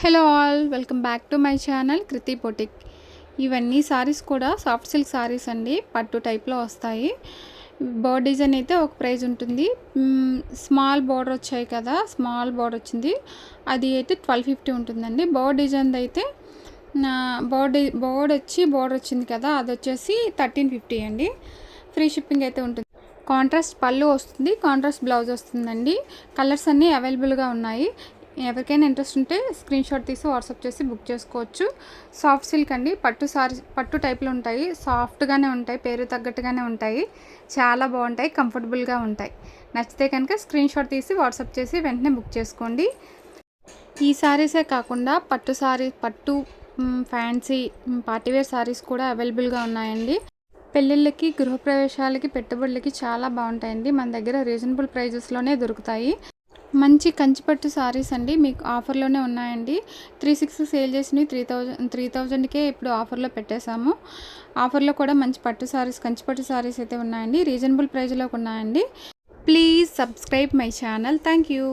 Hello all, welcome back to my channel Kriti boutique. ఇవన్నీ saris కూడా soft silk saris అండి, పట్టు టైప్లో వస్తాయి. బోర్డ్ డిజైన్ అయితే ఒక ప్రైస్ ఉంటుంది. స్మాల్ బోర్డర్ వచ్చాయి కదా, స్మాల్ బోర్డర్ వచ్చింది, అది అయితే 1250 ఉంటుందండి. బోర్డ్ డిజైన్ అయితే బోర్డర్ వచ్చింది కదా, అది వచ్చేసి 1350 అండి. ఫ్రీ షిప్పింగ్ అయితే ఉంటుంది. కాంట్రాస్ట్ పళ్ళు వస్తుంది, కాంట్రాస్ట్ బ్లౌజ్ వస్తుందండి. కలర్స్ అన్నీ అవైలబుల్గా ఉన్నాయి. ఎవరికైనా ఇంట్రెస్ట్ ఉంటే స్క్రీన్ షాట్ తీసి వాట్సాప్ చేసి బుక్ చేసుకోవచ్చు. సాఫ్ట్ సిల్క్ అండి, పట్టు సారీ, పట్టు టైప్లో ఉంటాయి. సాఫ్ట్గానే ఉంటాయి, పేరు తగ్గట్టుగానే ఉంటాయి. చాలా బాగుంటాయి, కంఫర్టబుల్గా ఉంటాయి. నచ్చితే కనుక స్క్రీన్ షాట్ తీసి వాట్సాప్ చేసి వెంటనే బుక్ చేసుకోండి. ఈ సారీసే కాకుండా పట్టు ఫ్యాన్సీ పార్టీవేర్ సారీస్ కూడా అవైలబుల్గా ఉన్నాయండి. పెళ్ళిళ్ళకి, గృహప్రవేశాలకి, పెట్టుబడులకి చాలా బాగుంటాయండి. మన దగ్గర రీజనబుల్ ప్రైజెస్లోనే దొరుకుతాయి. మంచి కంచిపట్టు సారీస్ అండి, మీకు ఆఫర్లోనే ఉన్నాయండి. 36 సేల్ చేసినవి 3000కే ఇప్పుడు ఆఫర్లో పెట్టేశాము. ఆఫర్లో కూడా మంచి పట్టు సారీస్, కంచిపట్టు సారీస్ అయితే ఉన్నాయండి. రీజనబుల్ ప్రైజ్లో ఉన్నాయండి. Please subscribe my channel. Thank you.